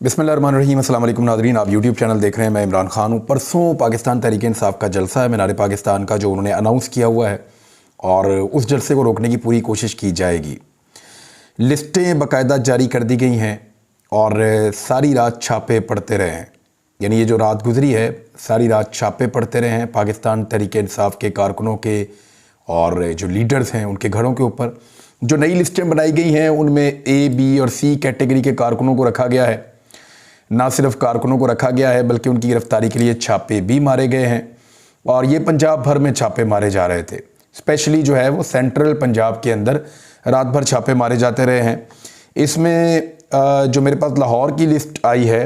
बिस्मिल्लाहिर्रहमानिर्रहीम। अस्सलाम वालेकुम नाज़रीन, आप यूट्यूब चैनल देख रहे हैं। मैं इमरान खान हूँ। परसों पाकिस्तान तहरीक इंसाफ का जलसा है मीनार पाकिस्तान का, जो उन्होंने अनाउंस किया हुआ है और उस जलसे को रोकने की पूरी कोशिश की जाएगी। लिस्टें बाकायदा जारी कर दी गई हैं और सारी रात छापे पड़ते रहे हैं। यानी ये जो रात गुजरी है, सारी रात छापे पड़ते रहे हैं पाकिस्तान तहरीक इंसाफ के कारकुनों के और जो लीडर्स हैं उनके घरों के ऊपर। जो नई लिस्टें बनाई गई हैं उनमें ए, बी और सी कैटेगरी के कारकुनों को रखा गया है। ना सिर्फ कारकुनों को रखा गया है बल्कि उनकी गिरफ्तारी के लिए छापे भी मारे गए हैं और ये पंजाब भर में छापे मारे जा रहे थे। स्पेशली जो है वो सेंट्रल पंजाब के अंदर रात भर छापे मारे जाते रहे हैं। इसमें जो मेरे पास लाहौर की लिस्ट आई है,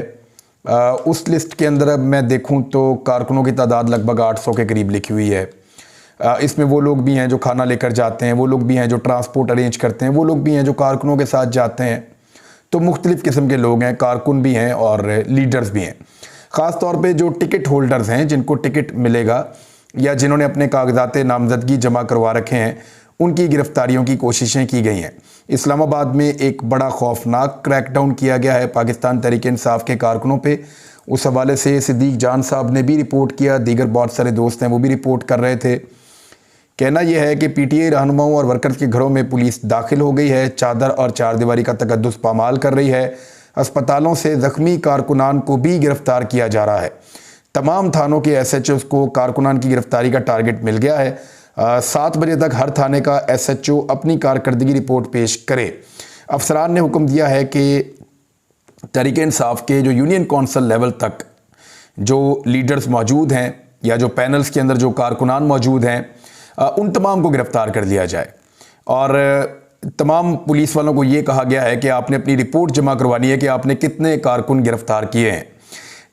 उस लिस्ट के अंदर अब मैं देखूं तो कारकुनों की तादाद लगभग 800 के करीब लिखी हुई है। इसमें वो लोग भी हैं जो खाना लेकर जाते हैं, वो लोग भी हैं जो ट्रांसपोर्ट अरेंज करते हैं, वो लोग भी हैं जो कारकुनों के साथ जाते हैं। तो मुख्तलिफ़ किस्म के लोग हैं, कारकुन भी हैं और लीडर्स भी हैं। ख़ास तौर पे जो टिकट होल्डर्स हैं, जिनको टिकट मिलेगा या जिन्होंने अपने कागजात नामजदगी जमा करवा रखे हैं, उनकी गिरफ्तारियों की कोशिशें की गई हैं। इस्लामाबाद में एक बड़ा खौफनाक क्रैकडाउन किया गया है पाकिस्तान तहरीक इंसाफ के कारकुनों पे। उस हवाले से सिद्दीक जान साहब ने भी रिपोर्ट किया, दीगर बहुत सारे दोस्त हैं वो भी रिपोर्ट कर रहे थे। कहना यह है कि पीटीआई रहनुमाओं और वर्कर्स के घरों में पुलिस दाखिल हो गई है, चादर और चारदीवारी का तकद्दुस पामाल कर रही है। अस्पतालों से ज़ख्मी कारकुनान को भी गिरफ्तार किया जा रहा है। तमाम थानों के एसएचओ को कारकुनान की गिरफ्तारी का टारगेट मिल गया है। 7 बजे तक हर थाने का एसएचओ अपनी कारकर्दगी रिपोर्ट पेश करे। अफसरान ने हुक्म दिया है कि तहरीक इंसाफ के जो यूनियन कौंसल लेवल तक जो लीडर्स मौजूद हैं या जो पैनल्स के अंदर जो कारकुनान मौजूद हैं, उन तमाम को गिरफ़्तार कर लिया जाए। और तमाम पुलिस वालों को ये कहा गया है कि आपने अपनी रिपोर्ट जमा करवानी है कि आपने कितने कारकुन गिरफ़्तार किए हैं।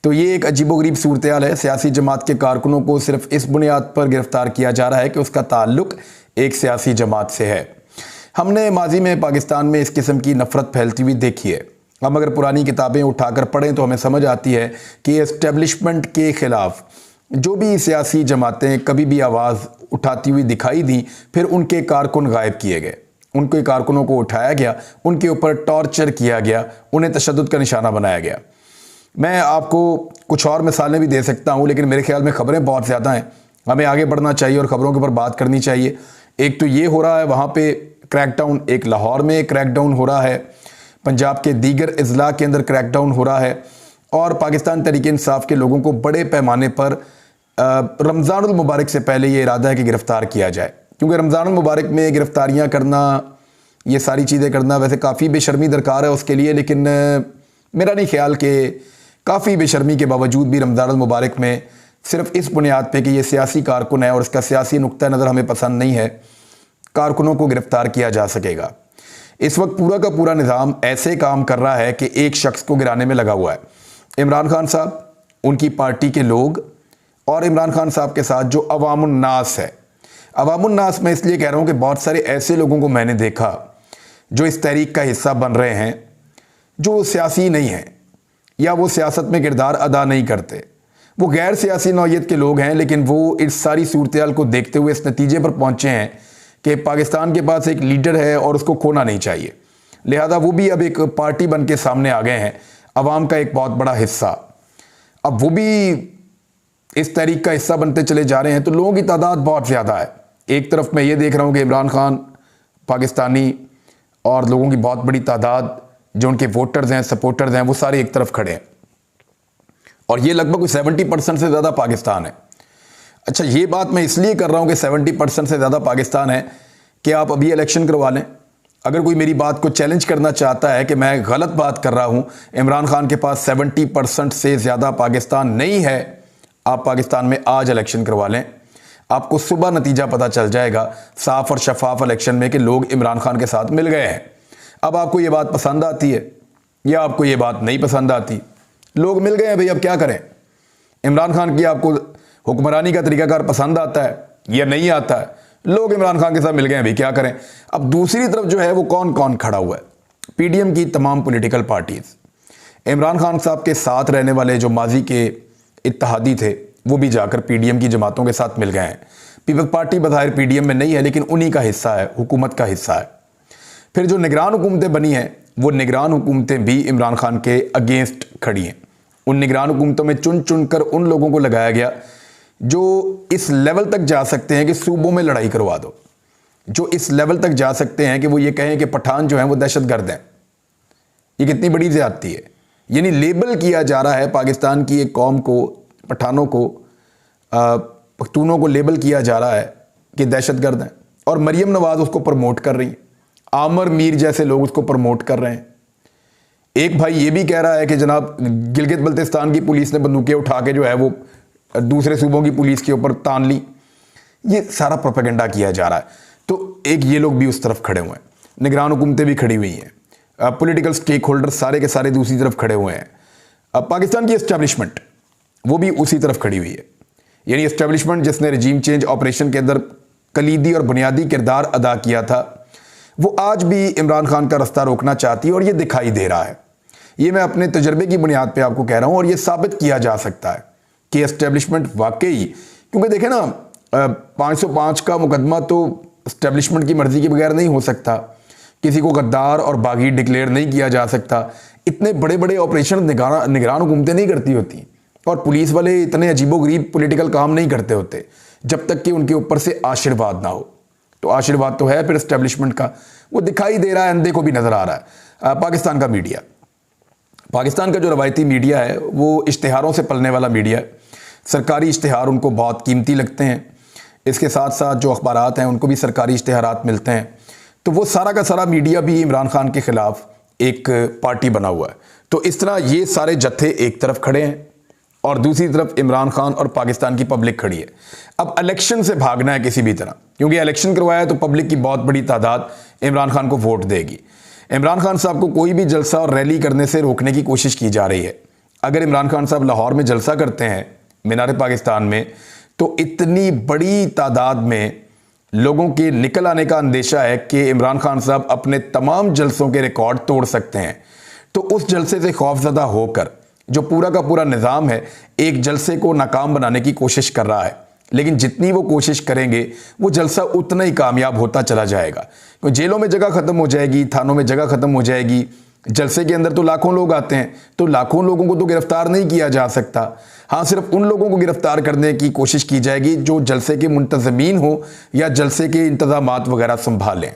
तो ये एक अजीबोगरीब सूरत हाल है। सियासी जमात के कारकुनों को सिर्फ इस बुनियाद पर गिरफ़्तार किया जा रहा है कि उसका ताल्लुक़ एक सियासी जमात से है। हमने माजी में पाकिस्तान में इस किस्म की नफ़रत फैलती हुई देखी है। हम अगर पुरानी किताबें उठाकर पढ़ें तो हमें समझ आती है कि एस्टेब्लिशमेंट के ख़िलाफ़ जो भी सियासी जमातें कभी भी आवाज़ उठाती हुई दिखाई दी, फिर उनके कारकुन गायब किए गए, उनके कारकुनों को उठाया गया, उनके ऊपर टॉर्चर किया गया, उन्हें तशद्दुद का निशाना बनाया गया। मैं आपको कुछ और मिसालें भी दे सकता हूँ, लेकिन मेरे ख्याल में ख़बरें बहुत ज़्यादा हैं, हमें आगे बढ़ना चाहिए और ख़बरों के ऊपर बात करनी चाहिए। एक तो ये हो रहा है वहाँ पे क्रैकडाउन, एक लाहौर में क्रैकडाउन हो रहा है, पंजाब के दीगर अजला के अंदर क्रैकडाउन हो रहा है और पाकिस्तान तहरीक इंसाफ के लोगों को बड़े पैमाने पर रमज़ानुल मुबारक से पहले ये इरादा है कि गिरफ़्तार किया जाए। क्योंकि रमज़ानुल मुबारक में गिरफ़्तारियाँ करना, ये सारी चीज़ें करना वैसे काफ़ी बेशर्मी दरकार है उसके लिए, लेकिन मेरा नहीं ख्याल कि काफ़ी बेशर्मी के बावजूद भी रमज़ानुल मुबारक में सिर्फ इस बुनियाद पे कि ये सियासी कारकुन है और इसका सियासी नुक्ता नज़र हमें पसंद नहीं है, कारकुनों को गिरफ़्तार किया जा सकेगा। इस वक्त पूरा का पूरा निज़ाम ऐसे काम कर रहा है कि एक शख्स को गिराने में लगा हुआ है। इमरान खान साहब, उनकी पार्टी के लोग और इमरान खान साहब के साथ जो अवामुन्नास है। अवामुन्नास मैं इसलिए कह रहा हूँ कि बहुत सारे ऐसे लोगों को मैंने देखा जो इस तहरीक का हिस्सा बन रहे हैं, जो सियासी नहीं हैं या वो सियासत में किरदार अदा नहीं करते, वो गैर सियासी नौइयत के लोग हैं, लेकिन वो इस सारी सूरत हाल को देखते हुए इस नतीजे पर पहुँचे हैं कि पाकिस्तान के पास एक लीडर है और उसको खोना नहीं चाहिए। लिहाजा वो भी अब एक पार्टी बन के सामने आ गए हैं, अवाम का एक बहुत बड़ा हिस्सा। अब वो भी इस तहरीक का हिस्सा बनते चले जा रहे हैं, तो लोगों की तादाद बहुत ज़्यादा है। एक तरफ मैं ये देख रहा हूँ कि इमरान खान पाकिस्तानी और लोगों की बहुत बड़ी तादाद जो उनके वोटर्स हैं, सपोर्टर्स हैं, वो सारे एक तरफ खड़े हैं और ये लगभग 70% से ज़्यादा पाकिस्तान है। अच्छा, ये बात मैं इसलिए कर रहा हूँ कि 70% से ज़्यादा पाकिस्तान है कि आप अभी इलेक्शन करवा लें। अगर कोई मेरी बात को चैलेंज करना चाहता है कि मैं गलत बात कर रहा हूँ, इमरान खान के पास 70% से ज़्यादा पाकिस्तान नहीं है, आप पाकिस्तान में आज इलेक्शन करवा लें, आपको सुबह नतीजा पता चल जाएगा साफ और शफाफ इलेक्शन में कि लोग इमरान खान के साथ मिल गए हैं। अब आपको ये बात पसंद आती है या आपको ये बात नहीं पसंद आती, लोग मिल गए हैं भाई, अब क्या करें। इमरान खान की आपको हुक्मरानी का तरीकाकार पसंद आता है या नहीं आता है, लोग इमरान खान के साथ मिल गए हैं भाई, क्या करें। अब दूसरी तरफ जो है वो कौन कौन खड़ा हुआ है, पीडीएम की तमाम पॉलिटिकल पार्टीज, इमरान खान साहब के साथ रहने वाले जो माजी के इत्तेहादी थे वो भी जाकर पीडीएम की जमातों के साथ मिल गए हैं। पीपल्स पार्टी बज़ाहिर पीडीएम में नहीं है, लेकिन उन्हीं का हिस्सा है, हुकूमत का हिस्सा है। फिर जो निगरान हुकूमतें बनी हैं वो निगरान हुकूमतें भी इमरान खान के अगेंस्ट खड़ी हैं। उन निगरान हुकूमतों में चुन चुन कर उन लोगों को लगाया गया जो इस लेवल तक जा सकते हैं कि सूबों में लड़ाई करवा दो, जो इस लेवल तक जा सकते हैं कि वो ये कहें कि पठान जो हैं वो दहशतगर्द हैं। ये कितनी बड़ी ज़्यादती है। यानी लेबल किया जा रहा है पाकिस्तान की एक कौम को, पठानों को, पख्तूनों को लेबल किया जा रहा है कि दहशतगर्द हैं, और मरियम नवाज उसको प्रमोट कर रही है। आमर मीर जैसे लोग उसको प्रमोट कर रहे हैं। एक भाई ये भी कह रहा है कि जनाब गिलगित बल्तिस्तान की पुलिस ने बंदूकें उठा के जो है वो दूसरे सूबों की पुलिस के ऊपर तान ली। ये सारा प्रोपेगेंडा किया जा रहा है। तो एक ये लोग भी उस तरफ खड़े हुए हैं, निगरान हुकूमतें भी खड़ी हुई हैं, पॉलिटिकल स्टेक होल्डर सारे के सारे दूसरी तरफ खड़े हुए हैं। अब पाकिस्तान की एस्टेब्लिशमेंट वो भी उसी तरफ खड़ी हुई है। यानी एस्टेब्लिशमेंट जिसने रजीम चेंज ऑपरेशन के अंदर कलीदी और बुनियादी किरदार अदा किया था, वो आज भी इमरान खान का रास्ता रोकना चाहती है, और ये दिखाई दे रहा है। ये मैं अपने तजर्बे की बुनियाद पे आपको कह रहा हूँ, और ये साबित किया जा सकता है कि एस्टेब्लिशमेंट वाकई, क्योंकि देखें ना 505 का मुकदमा तो एस्टेब्लिशमेंट की मर्जी के बगैर नहीं हो सकता, किसी को गद्दार और बागी डिक्लेयर नहीं किया जा सकता। इतने बड़े बड़े ऑपरेशन निगरान हुकूमतें नहीं करती होती, और पुलिस वाले इतने अजीबोगरीब पॉलिटिकल काम नहीं करते होते जब तक कि उनके ऊपर से आशीर्वाद ना हो। तो आशीर्वाद तो है फिर एस्टेब्लिशमेंट का, वो दिखाई दे रहा है, अंधे को भी नजर आ रहा है। पाकिस्तान का मीडिया, पाकिस्तान का जो रवायती मीडिया है वो इश्तिहारों से पलने वाला मीडिया है। सरकारी इश्तिहार उनको बहुत कीमती लगते हैं, इसके साथ साथ जो अखबारात हैं उनको भी सरकारी इश्तिहारात मिलते हैं। तो वो सारा का सारा मीडिया भी इमरान खान के खिलाफ एक पार्टी बना हुआ है। तो इस तरह ये सारे जत्थे एक तरफ खड़े हैं और दूसरी तरफ इमरान खान और पाकिस्तान की पब्लिक खड़ी है। अब इलेक्शन से भागना है किसी भी तरह, क्योंकि इलेक्शन करवाया तो पब्लिक की बहुत बड़ी तादाद इमरान खान को वोट देगी। इमरान खान साहब को कोई भी जलसा और रैली करने से रोकने की कोशिश की जा रही है। अगर इमरान खान साहब लाहौर में जलसा करते हैं, मीनार पाकिस्तान में, तो इतनी बड़ी तादाद में लोगों के निकल आने का अंदेशा है कि इमरान खान साहब अपने तमाम जलसों के रिकॉर्ड तोड़ सकते हैं। तो उस जलसे से खौफजदा होकर जो पूरा का पूरा निज़ाम है एक जलसे को नाकाम बनाने की कोशिश कर रहा है, लेकिन जितनी वो कोशिश करेंगे वो जलसा उतना ही कामयाब होता चला जाएगा। क्योंकि जेलों में जगह ख़त्म हो जाएगी, थानों में जगह ख़त्म हो जाएगी। जलसे के अंदर तो लाखों लोग आते हैं, तो लाखों लोगों को तो गिरफ्तार नहीं किया जा सकता। हाँ, सिर्फ उन लोगों को गिरफ्तार करने की कोशिश की जाएगी जो जलसे के मुंतज़मीन हो या जलसे के इंतज़ामात वगैरह संभालें।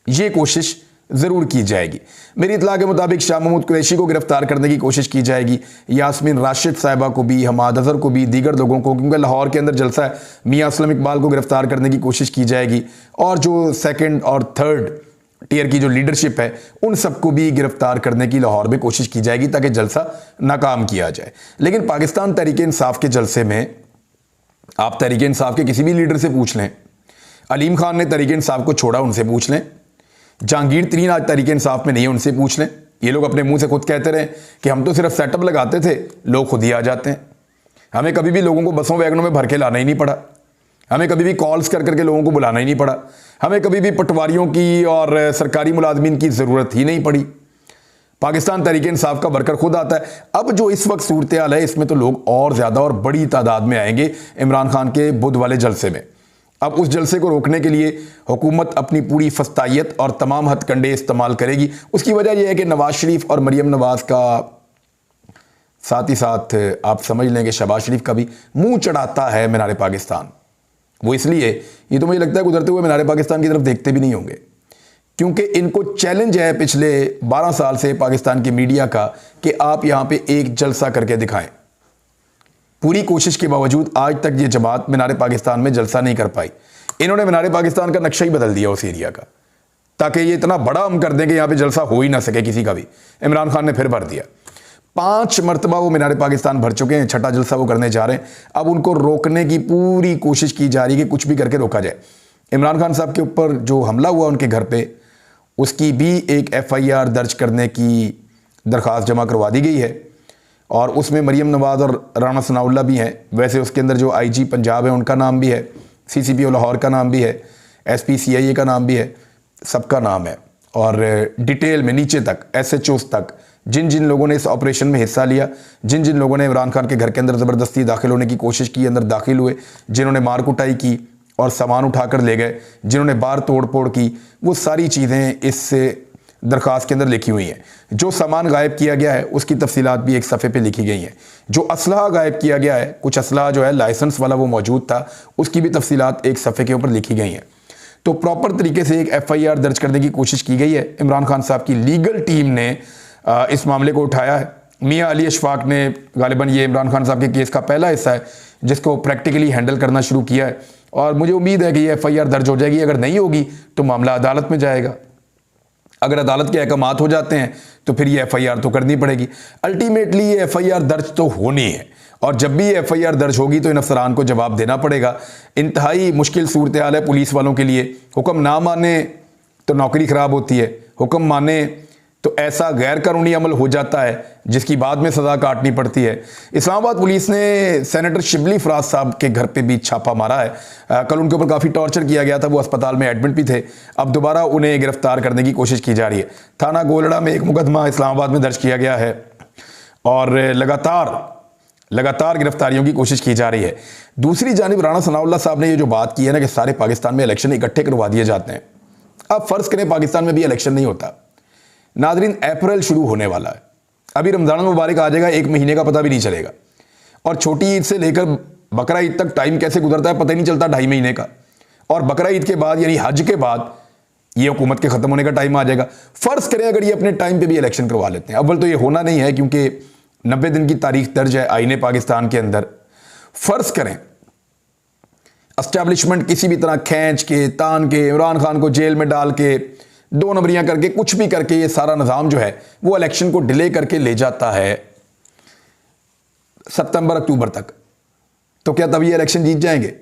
ये कोशिश ज़रूर की जाएगी। मेरी इतला के मुताबिक शाह महमूद कुरैशी को गिरफ्तार करने की कोशिश की जाएगी, यास्मीन राशिद साहिबा को भी, हमाद अजहर को भी, दीगर लोगों को, क्योंकि लाहौर के अंदर जलसा है, मियाँ असलम इकबाल को गिरफ्तार करने की कोशिश की जाएगी, और जो सेकंड और थर्ड टियर की जो लीडरशिप है उन सबको भी गिरफ्तार करने की लाहौर में कोशिश की जाएगी ताकि जलसा नाकाम किया जाए। लेकिन पाकिस्तान तहरीक इंसाफ के जलसे में आप तहरीक इंसाफ के किसी भी लीडर से पूछ लें, अलीम खान ने तहरीक इंसाफ को छोड़ा, उनसे पूछ लें, जहांगीर तरीन आज तहरीक इंसाफ में नहीं है, उनसे पूछ लें। ये लोग अपने मुंह से खुद कहते रहे कि हम तो सिर्फ सेटअप लगाते थे, लोग खुद ही आ जाते हैं। हमें कभी भी लोगों को बसों वैगनों में भर के लाना ही नहीं पड़ा, हमें कभी भी कॉल्स कर करके लोगों को बुलाना ही नहीं पड़ा, हमें कभी भी पटवारियों की और सरकारी मुलाजमीन की ज़रूरत ही नहीं पड़ी। पाकिस्तान तहरीक इंसाफ का वर्कर खुद आता है। अब जो इस वक्त सूरत हाल है इसमें तो लोग और ज़्यादा और बड़ी तादाद में आएंगे इमरान खान के बुध वाले जलसे में। अब उस जलसे को रोकने के लिए हुकूमत अपनी पूरी फस्तायत और तमाम हथकंडे इस्तेमाल करेगी। उसकी वजह यह है कि नवाज शरीफ और मरियम नवाज का साथ ही साथ आप समझ लें कि शहबाज शरीफ का भी मुंह चढ़ाता है मीनार पाकिस्तान। वो इसलिए, ये तो मुझे लगता है गुजरते हुए मीनार पाकिस्तान की तरफ देखते भी नहीं होंगे, क्योंकि इनको चैलेंज है पिछले 12 साल से पाकिस्तान की मीडिया का कि आप यहाँ पे एक जलसा करके दिखाएं। पूरी कोशिश के बावजूद आज तक ये जमात मीनार पाकिस्तान में जलसा नहीं कर पाई। इन्होंने मीनार पाकिस्तान का नक्शा ही बदल दिया उस एरिया का, ताकि ये इतना बड़ा हम कर दें कि यहाँ पे जलसा हो ही ना सके किसी का भी। इमरान खान ने फिर भर दिया, 5 मरतबा वो मीनार पाकिस्तान भर चुके हैं, 6ठा जलसा वो करने जा रहे हैं। अब उनको रोकने की पूरी कोशिश की जा रही है कि कुछ भी करके रोका जाए। इमरान खान साहब के ऊपर जो हमला हुआ उनके घर पे, उसकी भी एक FIR दर्ज करने की दरख्वास्त जमा करवा दी गई है, और उसमें मरियम नवाज और राना सनाउल्लाह भी हैं। वैसे उसके अंदर जो IG पंजाब है उनका नाम भी है, CCPO लाहौर का नाम भी है, SP CIA का नाम भी है, सबका नाम है। और डिटेल में नीचे तक SHOs तक जिन जिन लोगों ने इस ऑपरेशन में हिस्सा लिया, जिन जिन लोगों ने इमरान खान के घर के अंदर ज़बरदस्ती दाखिल होने की कोशिश की, अंदर दाखिल हुए, जिन्होंने मार कुटाई की और सामान उठाकर ले गए, जिन्होंने बार तोड़ फोड़ की, वो सारी चीज़ें इस दरख्वास्त के अंदर लिखी हुई हैं। जो सामान गायब किया गया है उसकी तफसीलात भी एक सफ़े पे लिखी गई हैं। जो असलहा गायब किया गया है, कुछ असलहा जो है लाइसेंस वाला वो मौजूद था, उसकी भी तफसीलात एक सफ़े के ऊपर लिखी गई हैं। तो प्रॉपर तरीके से एक FIR दर्ज करने की कोशिश की गई है। इमरान खान साहब की लीगल टीम ने इस मामले को उठाया है। मियां अली अशफाक ने गालिबन ये इमरान खान साहब के केस का पहला हिस्सा है जिसको प्रैक्टिकली हैंडल करना शुरू किया है, और मुझे उम्मीद है कि ये FIR दर्ज हो जाएगी। अगर नहीं होगी तो मामला अदालत में जाएगा। अगर अदालत के अहकामात हो जाते हैं तो फिर ये FIR तो करनी पड़ेगी। अल्टीमेटली ये FIR दर्ज तो होनी है, और जब भी ये FIR दर्ज होगी तो इन अफसरान को जवाब देना पड़ेगा। इंतहाई मुश्किल सूरत हाल है पुलिस वालों के लिए। हुक्म ना माने तो नौकरी ख़राब होती है, हुक्म माने तो ऐसा गैर कानूनी अमल हो जाता है जिसकी बाद में सज़ा काटनी पड़ती है। इस्लामाबाद पुलिस ने सेनेटर शिबली फराज साहब के घर पे भी छापा मारा है। कल उनके ऊपर काफ़ी टॉर्चर किया गया था, वो अस्पताल में एडमिट भी थे। अब दोबारा उन्हें गिरफ्तार करने की कोशिश की जा रही है। थाना गोलड़ा में एक मुकदमा इस्लामाबाद में दर्ज किया गया है और लगातार गिरफ्तारियों की कोशिश की जा रही है। दूसरी जानिब राणा सनाउल्लाह साहब ने ये जो बात की है ना कि सारे पाकिस्तान में इलेक्शन इकट्ठे करवा दिए जाते हैं। अब फ़र्ज़ करें पाकिस्तान में भी इलेक्शन नहीं होता। नाज़रीन, अप्रैल शुरू होने वाला है, अभी रमज़ान मुबारक आ जाएगा, एक महीने का पता भी नहीं चलेगा। और छोटी ईद से लेकर बकरा ईद तक टाइम कैसे गुजरता है पता ही नहीं चलता, 2.5 महीने का। और बकरा ईद के बाद यानी हज के बाद ये हुकूमत के ख़त्म होने का टाइम आ जाएगा। फ़र्ज़ करें अगर ये अपने टाइम पे भी इलेक्शन करवा लेते हैं, अव्वल तो ये होना नहीं है क्योंकि 90 दिन की तारीख दर्ज है आईने पाकिस्तान के अंदर। फ़र्ज़ करें एस्टैब्लिशमेंट किसी भी तरह खींच के तान के इमरान खान को जेल में डाल के 2 नंबरियां करके कुछ भी करके ये सारा निज़ाम जो है वो इलेक्शन को डिले करके ले जाता है सितंबर अक्टूबर तक, तो क्या तब ये इलेक्शन जीत जाएंगे?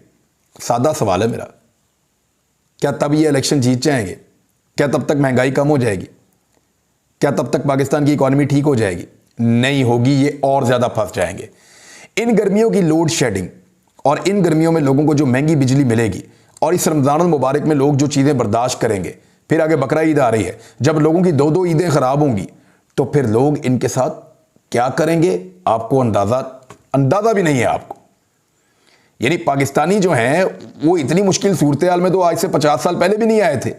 सादा सवाल है मेरा। क्या तब ये इलेक्शन जीत जाएंगे? क्या तब तक महंगाई कम हो जाएगी? क्या तब तक पाकिस्तान की इकॉनमी ठीक हो जाएगी? नहीं होगी, ये और ज़्यादा फंस जाएंगे। इन गर्मियों की लोड शेडिंग और इन गर्मियों में लोगों को जो महंगी बिजली मिलेगी और इस रमज़ान मुबारक में लोग जो चीज़ें बर्दाश्त करेंगे, फिर आगे बकरा ईद आ रही है, जब लोगों की 2-2 ईदें ख़राब होंगी तो फिर लोग इनके साथ क्या करेंगे आपको अंदाज़ा भी नहीं है आपको। यानी पाकिस्तानी जो हैं वो इतनी मुश्किल सूरत हाल में तो आज से 50 साल पहले भी नहीं आए थे,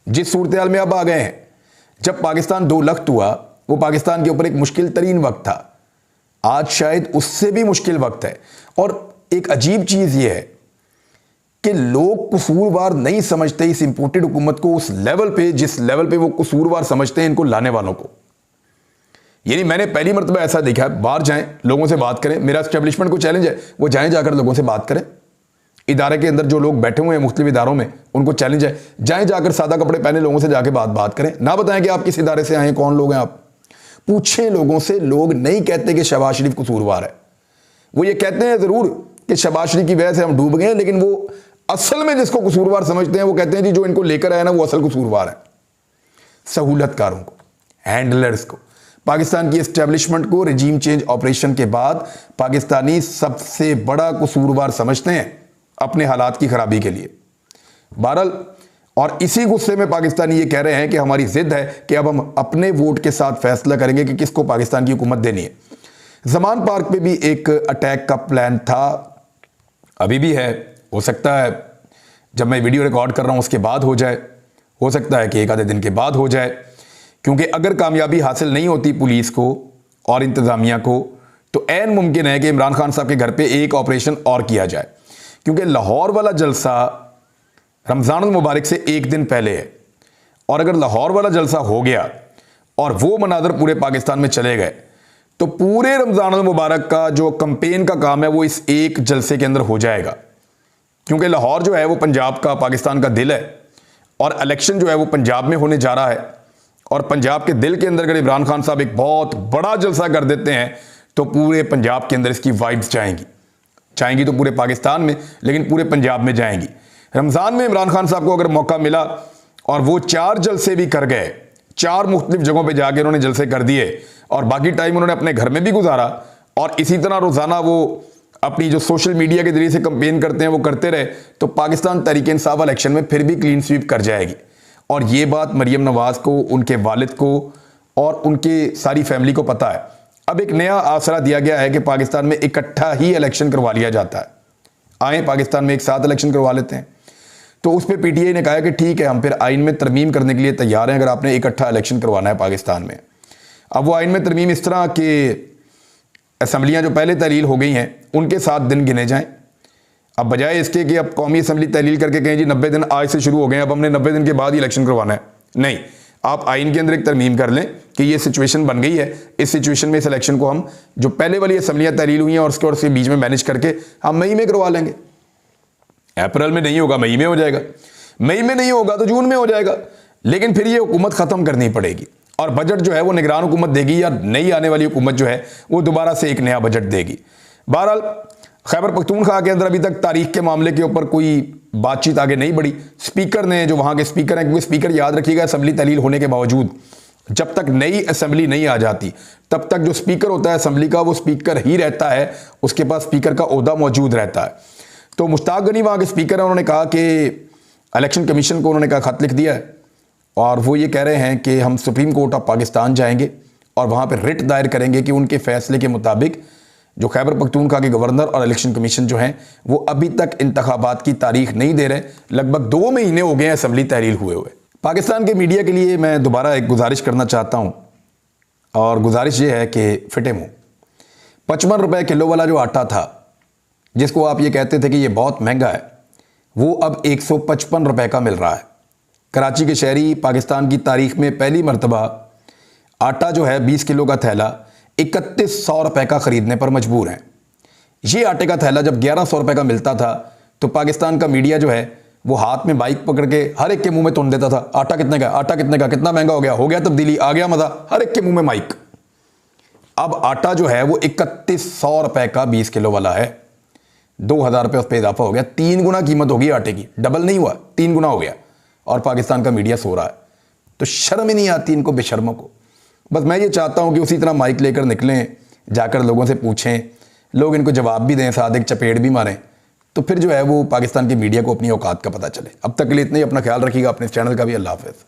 जिस सूरत हाल में अब आ गए हैं। जब पाकिस्तान 2 लख्त हुआ वो पाकिस्तान के ऊपर एक मुश्किल तरीन वक्त था, आज शायद उससे भी मुश्किल वक्त है। और एक अजीब चीज़ ये है कि लोग कसूरवार नहीं समझते इस इंपोर्टेड हुकूमत को उस लेवल पे जिस लेवल पे वो कसूरवार समझते हैं इनको लाने वालों को। यानी मैंने पहली मरतबा ऐसा देखा है, बाहर जाएं लोगों से बात करें, मेरा एस्टेब्लिशमेंट को चैलेंज है वो जाएं जाकर लोगों से बात करें। इदारे के अंदर जो लोग बैठे हुए हैं मुख्तलिफ इदारों में उनको चैलेंज है, जाएं जाकर सादा कपड़े पहने लोगों से जाके बात करें। ना बताएं कि आप किस इदारे से आए, कौन लोग हैं आप, पूछें लोगों से। लोग नहीं कहते कि शहबाज शरीफ कसूरवार है, वो ये कहते हैं ज़रूर कि शहबाज शरीफ की वजह से हम डूब गए, लेकिन वो असल में जिसको कसूरवार समझते हैं वो कहते हैं जी जो इनको लेकर आया ना वो असल कसूरवार है। सहूलतकारों को, हैंडलर्स को, पाकिस्तान की एस्टेब्लिशमेंट को रजीम चेंज ऑपरेशन के बाद पाकिस्तानी सबसे बड़ा कसूरवार समझते हैं अपने हालात की खराबी के लिए। बहरहाल, और इसी गुस्से में पाकिस्तानी ये कह रहे हैं कि हमारी जिद है कि अब हम अपने वोट के साथ फैसला करेंगे कि किसको पाकिस्तान की हुकूमत देनी है। ज़मान पार्क पे भी एक अटैक का प्लान था, अभी भी है, हो सकता है जब मैं वीडियो रिकॉर्ड कर रहा हूँ उसके बाद हो जाए, हो सकता है कि 1 आधे दिन के बाद हो जाए, क्योंकि अगर कामयाबी हासिल नहीं होती पुलिस को और इंतज़ामिया को तो ऐन मुमकिन है कि इमरान खान साहब के घर पे एक ऑपरेशन और किया जाए, क्योंकि लाहौर वाला जलसा रमज़ान मुबारक से 1 दिन पहले है। और अगर लाहौर वाला जलसा हो गया और वो मनाजर पूरे पाकिस्तान में चले गए तो पूरे रमज़ान मुबारक का जो कैंपेन का काम है वो इस एक जलसे के अंदर हो जाएगा। क्योंकि लाहौर जो है वो पंजाब का, पाकिस्तान का दिल है, और इलेक्शन जो है वो पंजाब में होने जा रहा है। और पंजाब के दिल के अंदर अगर इमरान खान साहब एक बहुत बड़ा जलसा कर देते हैं तो पूरे पंजाब के अंदर इसकी वाइब्स जाएंगी तो पूरे पाकिस्तान में, लेकिन पूरे पंजाब में जाएंगी। रमज़ान में इमरान खान साहब को अगर मौका मिला और वो 4 जलसे भी कर गए, 4 मुख्तलिफ जगहों पे जाके उन्होंने जलसे कर दिए और बाकी टाइम उन्होंने अपने घर में भी गुजारा, और इसी तरह रोज़ाना वो अपनी जो सोशल मीडिया के जरिए से कंपेन करते हैं वो करते रहे, तो पाकिस्तान तहरीक इंसाफ इलेक्शन में फिर भी क्लीन स्वीप कर जाएगी। और ये बात मरियम नवाज़ को, उनके वालिद को और उनके सारी फैमिली को पता है। अब एक नया आसरा दिया गया है कि पाकिस्तान में इकट्ठा ही इलेक्शन करवा लिया जाता है। आए पाकिस्तान में एक साथ इलेक्शन करवा लेते हैं। तो उस पर पीटीआई ने कहा कि ठीक है, हम फिर आइन में तरमीम करने के लिए तैयार हैं अगर आपने इकट्ठा इलेक्शन करवाना है पाकिस्तान में। अब वो आइन में तरमीम इस तरह कि असम्बलियाँ जो पहले तहलील हो गई हैं उनके 7 दिन गिने जाएँ। अब बजाय इसके कि अब कौमी असम्बली तहलील करके कहें जी 90 दिन आज से शुरू हो गए, अब हमने 90 दिन के बाद ही इलेक्शन करवाना है, नहीं, आप आइन के अंदर एक तरमीम कर लें कि ये सिचुएशन बन गई है, इस सिचुएशन में इस इलेक्शन को हम जो पहले वाली असम्बलियाँ तहलील हुई हैं और उसके बीच में मैनेज करके हम मई में करवा लेंगे। अप्रैल में नहीं होगा, मई में हो जाएगा, मई में नहीं होगा तो जून में हो जाएगा, लेकिन फिर ये हुकूमत ख़त्म करनी पड़ेगी और बजट जो है वो निगरान हुकूमत देगी या नई आने वाली हुकूमत जो है वो दोबारा से एक नया बजट देगी। बहरहाल खैबर पख्तूनख्वा के अंदर अभी तक तारीख के मामले के ऊपर कोई बातचीत आगे नहीं बढ़ी। स्पीकर ने, जो वहाँ के स्पीकर हैं, क्योंकि स्पीकर याद रखिएगा असम्बली तहलील होने के बावजूद जब तक नई असम्बली नहीं आ जाती तब तक जो स्पीकर होता है असम्बली का वो स्पीकर ही रहता है, उसके पास स्पीकर का ओहदा मौजूद रहता है। तो मुश्ताक गनी वहाँ के स्पीकर हैं, उन्होंने कहा कि इलेक्शन कमीशन को उन्होंने कहा खत लिख दिया है और वो ये कह रहे हैं कि हम सुप्रीम कोर्ट ऑफ पाकिस्तान जाएंगे और वहाँ पर रिट दायर करेंगे कि उनके फैसले के मुताबिक जो खैबर पख्तूनख्वा के गवर्नर और इलेक्शन कमीशन जो हैं वो अभी तक इंतखाबात की तारीख नहीं दे रहे। लगभग 2 महीने हो गए हैं असम्बली तहलील हुए हुए। पाकिस्तान के मीडिया के लिए मैं दोबारा एक गुजारिश करना चाहता हूँ और गुजारिश ये है कि फिटे मुँह 55 रुपये किलो वाला जो आटा था जिसको आप ये कहते थे कि ये बहुत महंगा है, वो अब 155 रुपये का मिल रहा है। कराची के शहरी पाकिस्तान की तारीख में पहली मरतबा आटा जो है 20 किलो का थैला 3100 रुपये का ख़रीदने पर मजबूर हैं। ये आटे का थैला जब 1100 रुपये का मिलता था तो पाकिस्तान का मीडिया जो है वो हाथ में बाइक पकड़ के हर एक के मुंह में तुन देता था, आटा कितने का, आटा कितने का, कितना महंगा हो गया तब्दीली, आ गया मज़ा, हर एक के मुंह में माइक। अब आटा जो है वो 3100 रुपये का 20 किलो वाला है, 2000 रुपये उस पर इजाफा हो गया, 3 गुना कीमत होगी आटे की, डबल नहीं हुआ, 3 गुना हो गया और पाकिस्तान का मीडिया सो रहा है। तो शर्म ही नहीं आती इनको बेशर्मों को। बस मैं ये चाहता हूँ कि उसी तरह माइक लेकर निकलें, जाकर लोगों से पूछें, लोग इनको जवाब भी दें, साथ एक चपेट भी मारें, तो फिर जो है वो पाकिस्तान की मीडिया को अपनी औकात का पता चले। अब तक के लिए इतना ही, अपना ख्याल रखिएगा, अपने चैनल का भी। अल्लाह हाफ़िज़।